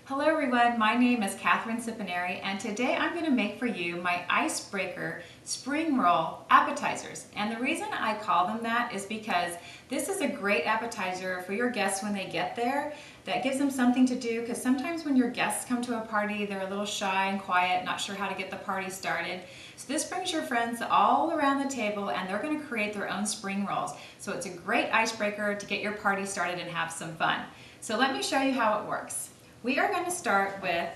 Hello everyone, my name is Katherine and today I'm going to make for you my Icebreaker spring roll appetizers. And the reason I call them that is because this is a great appetizer for your guests when they get there. That gives them something to do, because sometimes when your guests come to a party, they're a little shy and quiet, not sure how to get the party started. So this brings your friends all around the table and they're going to create their own spring rolls. So it's a great icebreaker to get your party started and have some fun. So let me show you how it works. We are going to start with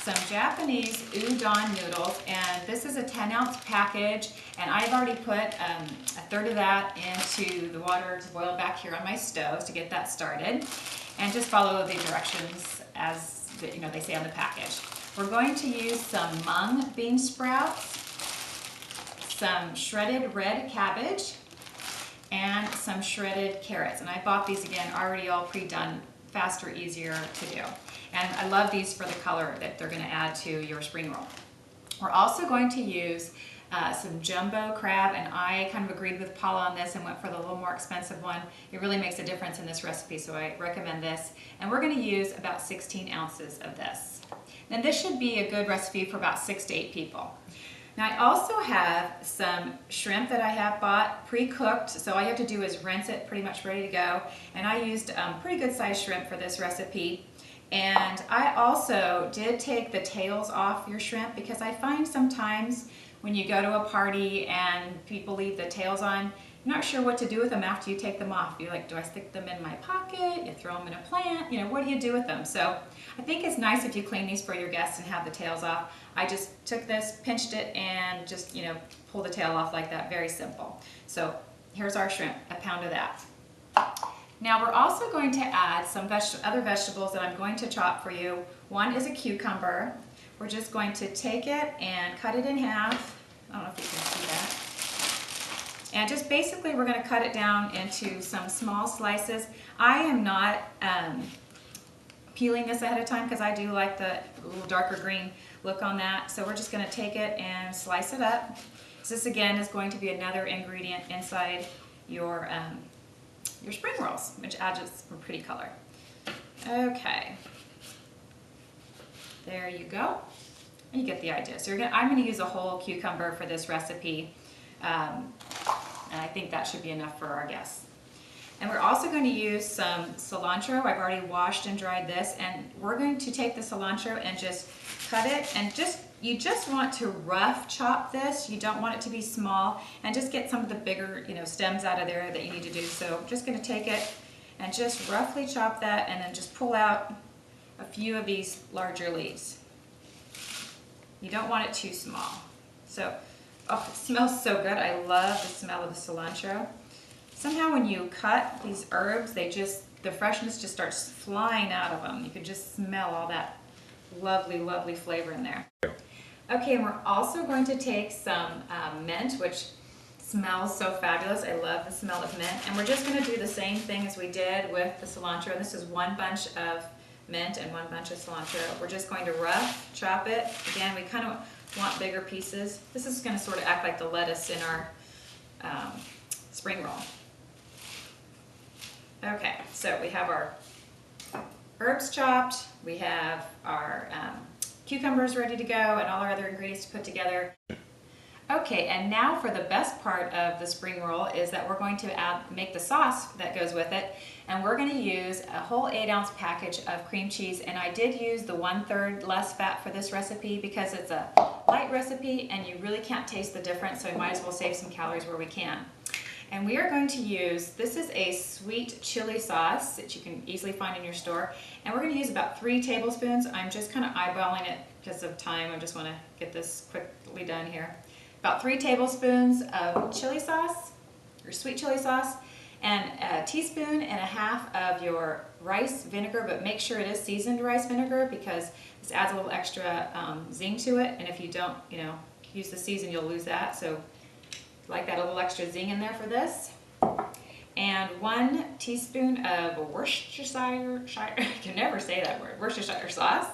some Japanese udon noodles, and this is a 10-ounce package, and I've already put a third of that into the water to boil back here on my stove to get that started, and just follow the directions as they say on the package. We're going to use some mung bean sprouts, some shredded red cabbage, and some shredded carrots, and I bought these again already all pre-done, faster, easier to do. And I love these for the color that they're going to add to your spring roll. We're also going to use some jumbo crab, and I kind of agreed with Paula on this and went for the little more expensive one. It really makes a difference in this recipe, so I recommend this. And we're going to use about 16 ounces of this. And this should be a good recipe for about 6 to 8 people. Now I also have some shrimp that I have bought pre-cooked, so all you have to do is rinse it, pretty much ready to go. And I used pretty good sized shrimp for this recipe. And I also did take the tails off your shrimp, because I find sometimes when you go to a party and people leave the tails on, you're not sure what to do with them after you take them off. You're like, do I stick them in my pocket? You throw them in a plant? What do you do with them? So I think it's nice if you clean these for your guests and have the tails off. I just took this, pinched it, and just, pull the tail off like that. Very simple. So here's our shrimp, a pound of that. Now we're also going to add some other vegetables that I'm going to chop for you. One is a cucumber. We're just going to take it and cut it in half. I don't know if you can see that. And just basically we're going to cut it down into some small slices. I am not peeling this ahead of time because I do like the little darker green look on that. So we're just going to take it and slice it up. So this again is going to be another ingredient inside your spring rolls, which adds some pretty color. Okay, there you go. You get the idea. So I'm going to use a whole cucumber for this recipe, and I think that should be enough for our guests. And we're also going to use some cilantro. I've already washed and dried this, and we're going to take the cilantro and just cut it, and you just want to rough chop this. You don't want it to be small, and just get some of the bigger stems out of there that you need to do. So I'm just going to take it and just roughly chop that, and then just pull out a few of these larger leaves. You don't want it too small. So, oh, it smells so good. I love the smell of the cilantro. Somehow when you cut these herbs, the freshness just starts flying out of them. You can just smell all that lovely, lovely flavor in there. Okay, and we're also going to take some mint, which smells so fabulous. I love the smell of mint. And we're just going to do the same thing as we did with the cilantro. This is 1 bunch of mint and 1 bunch of cilantro. We're just going to rough chop it. Again, we kind of want bigger pieces. This is going to sort of act like the lettuce in our spring roll. Okay, so we have our herbs chopped, we have our cucumbers ready to go, and all our other ingredients to put together. Okay, and now for the best part of the spring roll is that we're going to make the sauce that goes with it, and we're going to use a whole 8-ounce package of cream cheese, and I did use the 1/3 less fat for this recipe because it's a light recipe and you really can't taste the difference, so we might as well save some calories where we can. And we are going to use, this is a sweet chili sauce that you can easily find in your store, and we're going to use about 3 tablespoons. I'm just kind of eyeballing it because of time. I just want to get this quickly done here. About 3 tablespoons of chili sauce, or sweet chili sauce, and a teaspoon and a half of your rice vinegar, but make sure it is seasoned rice vinegar because this adds a little extra zing to it, and if you don't, use the season, you'll lose that. So like that, a little extra zing in there for this. And 1 teaspoon of Worcestershire, I can never say that word, Worcestershire sauce.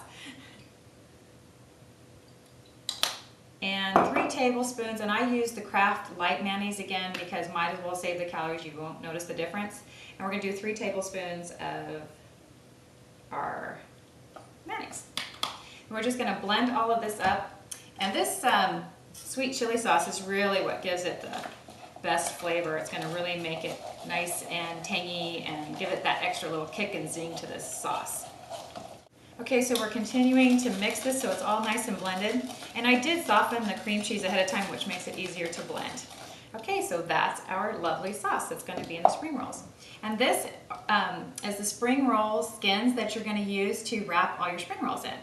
And 3 tablespoons, and I use the Kraft light mayonnaise again because might as well save the calories, you won't notice the difference. And we're going to do 3 tablespoons of our mayonnaise. We're just going to blend all of this up. And this sweet chili sauce is really what gives it the best flavor. It's going to really make it nice and tangy and give it that extra little kick and zing to this sauce. Okay, so we're continuing to mix this so it's all nice and blended. And I did soften the cream cheese ahead of time, which makes it easier to blend. Okay, so that's our lovely sauce that's going to be in the spring rolls. And this is the spring roll skins that you're going to use to wrap all your spring rolls in.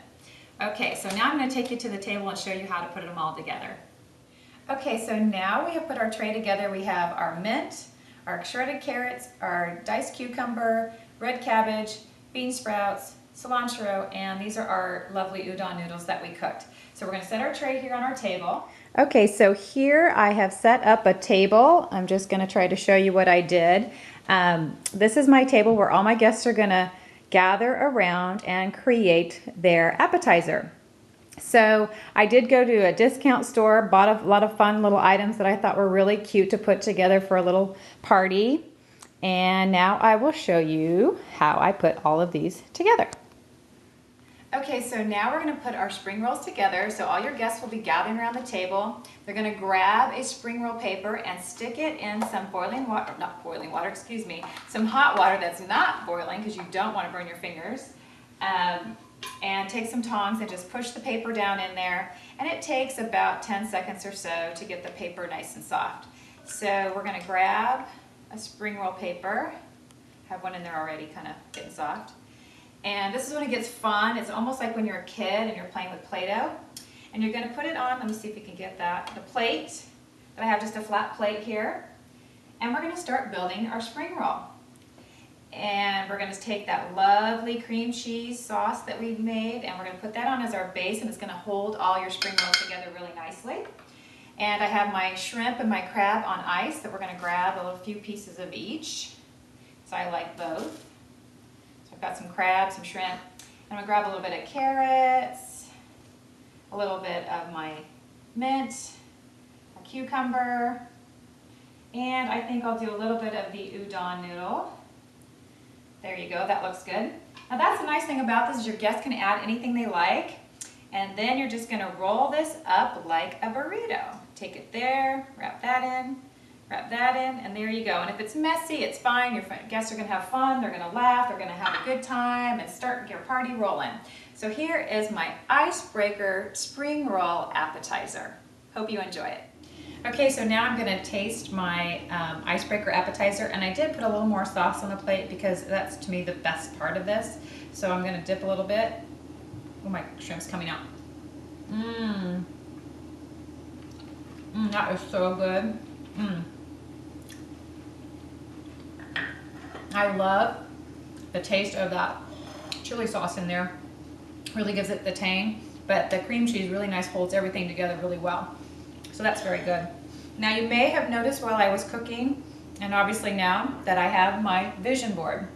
Okay, so now I'm going to take you to the table and show you how to put them all together. Okay, so now we have put our tray together. We have our mint, our shredded carrots, our diced cucumber, red cabbage, bean sprouts, cilantro, and these are our lovely udon noodles that we cooked. So we're going to set our tray here on our table. Okay, so here I have set up a table. I'm just going to try to show you what I did. This is my table where all my guests are going to gather around and create their appetizer. So I did go to a discount store, bought a lot of fun little items that I thought were really cute to put together for a little party. And now I will show you how I put all of these together. Okay, so now we're going to put our spring rolls together. So all your guests will be gathering around the table. They're going to grab a spring roll paper and stick it in some boiling water, not boiling water, excuse me, some hot water that's not boiling because you don't want to burn your fingers. And take some tongs and just push the paper down in there. And it takes about 10 seconds or so to get the paper nice and soft. So we're going to grab a spring roll paper. I have one in there already, kind of getting soft. And this is when it gets fun. It's almost like when you're a kid and you're playing with Play-Doh. And you're going to put it on, let me see if we can get that, the plate. I have just a flat plate here. And we're going to start building our spring roll. And we're going to take that lovely cream cheese sauce that we've made and we're going to put that on as our base, and it's going to hold all your spring rolls together really nicely. And I have my shrimp and my crab on ice that we're going to grab a little few pieces of each. So I like both. I've got some crab, some shrimp, and I'm going to grab a little bit of carrots, a little bit of my mint, a cucumber, and I think I'll do a little bit of the udon noodle. There you go, that looks good. Now that's the nice thing about this is your guests can add anything they like, and then you're just going to roll this up like a burrito. Take it there, wrap that in, and there you go. And if it's messy, it's fine. Your guests are going to have fun, they're going to laugh, they're going to have a good time, and start your party rolling. So here is my Icebreaker spring roll appetizer. Hope you enjoy it. Okay, so now I'm going to taste my Icebreaker appetizer, and I did put a little more sauce on the plate because that's, to me, the best part of this. So I'm going to dip a little bit. Oh, my shrimp's coming out. That is so good. I love the taste of that chili sauce in there. Really gives it the tang, but the cream cheese really nice, holds everything together really well. So that's very good. Now you may have noticed while I was cooking, and obviously now, that I have my vision board.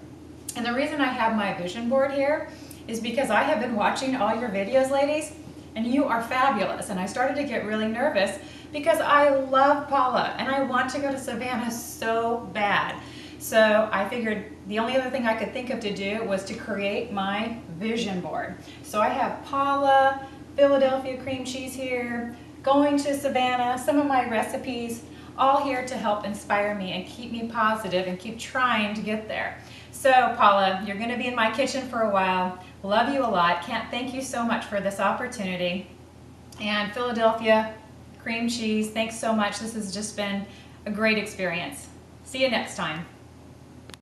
And the reason I have my vision board here is because I have been watching all your videos, ladies, and you are fabulous. And I started to get really nervous because I love Paula and I want to go to Savannah so bad. So I figured the only other thing I could think of to do was to create my vision board. So I have Paula, Philadelphia cream cheese here, going to Savannah, some of my recipes, all here to help inspire me and keep me positive and keep trying to get there. So Paula, you're going to be in my kitchen for a while. Love you a lot. Can't thank you so much for this opportunity. And Philadelphia cream cheese, thanks so much. This has just been a great experience. See you next time.